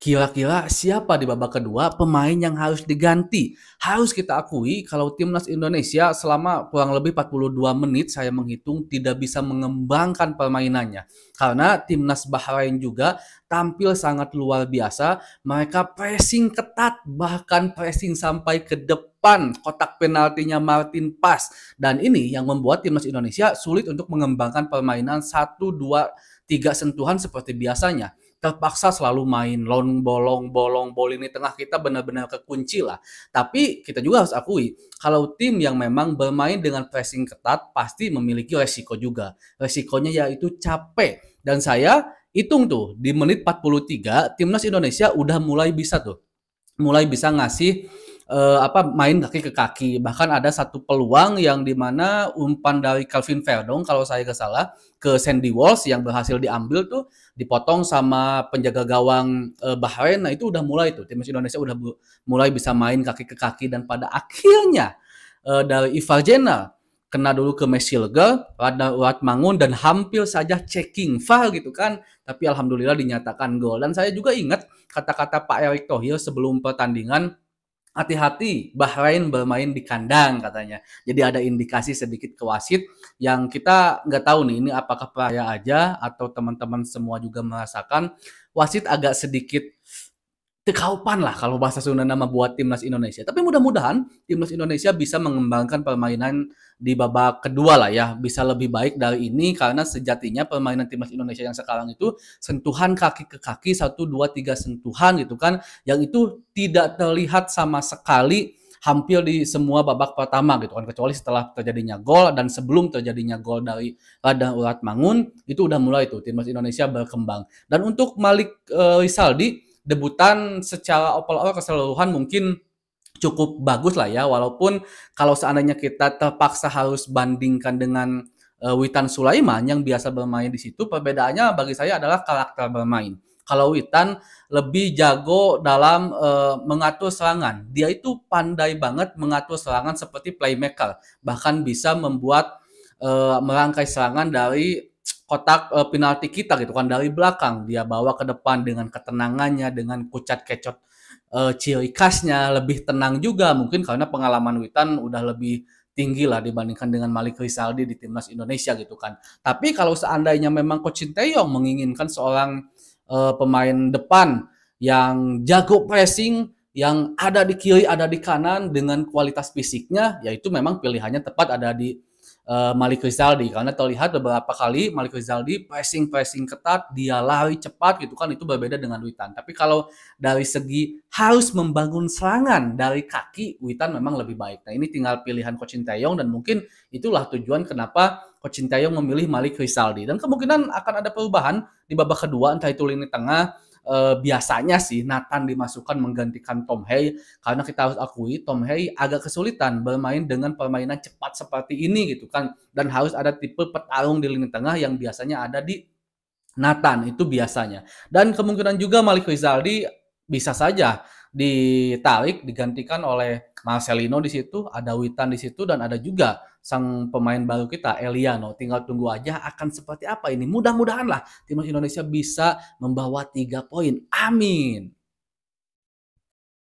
Kira-kira siapa di babak kedua pemain yang harus diganti? Harus kita akui kalau timnas Indonesia selama kurang lebih 42 menit saya menghitung tidak bisa mengembangkan permainannya. Karena timnas Bahrain juga tampil sangat luar biasa. Mereka pressing ketat, bahkan pressing sampai ke depan kotak penaltinya Martin Pas. Dan ini yang membuat timnas Indonesia sulit untuk mengembangkan permainan satu 2 3 sentuhan seperti biasanya, terpaksa selalu main bolong lini tengah kita benar-benar kekunci lah. Tapi kita juga harus akui kalau tim yang memang bermain dengan pressing ketat pasti memiliki resiko juga. Resikonya yaitu capek. Dan saya hitung tuh di menit 43 timnas Indonesia udah mulai bisa ngasih main kaki ke kaki. Bahkan ada satu peluang yang dimana umpan dari Calvin Verdong kalau saya nggak salah ke Sandy Walsh yang berhasil diambil tuh dipotong sama penjaga gawang Bahrain. Nah itu udah mulai tuh timnas Indonesia udah mulai bisa main kaki ke kaki dan pada akhirnya dari Ivar Jenner kena dulu ke Mesilge, Rat Mangun dan hampir saja checking VAR gitu kan. Tapi alhamdulillah dinyatakan gol. Dan saya juga ingat kata-kata Pak Erick Thohir sebelum pertandingan, hati-hati Bahrain bermain di kandang katanya. Jadi ada indikasi sedikit ke wasit yang kita nggak tahu nih ini apakah saya aja atau teman-teman semua juga merasakan wasit agak sedikit tekaupan lah kalau bahasa Sunda nama buat timnas Indonesia. Tapi mudah-mudahan timnas Indonesia bisa mengembangkan permainan di babak kedua lah ya, bisa lebih baik dari ini karena sejatinya permainan timnas Indonesia yang sekarang itu sentuhan kaki ke kaki 1 2 3 sentuhan gitu kan, yang itu tidak terlihat sama sekali hampir di semua babak pertama gitu kan, kecuali setelah terjadinya gol dan sebelum terjadinya gol dari Radang Urat Mangun itu udah mulai tuh timnas Indonesia berkembang. Dan untuk Malik Rizaldi debutan secara overall keseluruhan mungkin cukup bagus lah ya, walaupun kalau seandainya kita terpaksa harus bandingkan dengan Witan Sulaiman yang biasa bermain di situ, perbedaannya bagi saya adalah karakter bermain. Kalau Witan lebih jago dalam mengatur serangan, dia itu pandai banget mengatur serangan seperti playmaker, bahkan bisa membuat merangkai serangan dari kotak penalti kita gitu kan dari belakang dia bawa ke depan dengan ketenangannya dengan kucat kecot ciri khasnya lebih tenang juga mungkin karena pengalaman Witan udah lebih tinggi lah dibandingkan dengan Malik Rizaldi di timnas Indonesia gitu kan. Tapi kalau seandainya memang Coach Sinteyong menginginkan seorang pemain depan yang jago pressing, yang ada di kiri, ada di kanan dengan kualitas fisiknya, yaitu memang pilihannya tepat ada di Malik Rizaldi karena terlihat beberapa kali Malik Rizaldi pressing ketat, dia lari cepat gitu kan itu berbeda dengan Witan. Tapi kalau dari segi harus membangun serangan dari kaki, Witan memang lebih baik. Nah ini tinggal pilihan Coach Sinteyong dan mungkin itulah tujuan kenapa Coach Sinteyong memilih Malik Rizaldi dan kemungkinan akan ada perubahan di babak kedua entah itu lini tengah. Biasanya sih Nathan dimasukkan menggantikan Tom Hey karena kita harus akui Tom Hey agak kesulitan bermain dengan permainan cepat seperti ini gitu kan dan harus ada tipe petarung di lini tengah yang biasanya ada di Nathan itu biasanya dan kemungkinan juga Malik Rizaldi bisa saja ditarik digantikan oleh Marcelino di situ, ada Witan di situ dan ada juga sang pemain baru kita Eliano. Tinggal tunggu aja akan seperti apa ini. Mudah-mudahan lah timnas Indonesia bisa membawa 3 poin. Amin.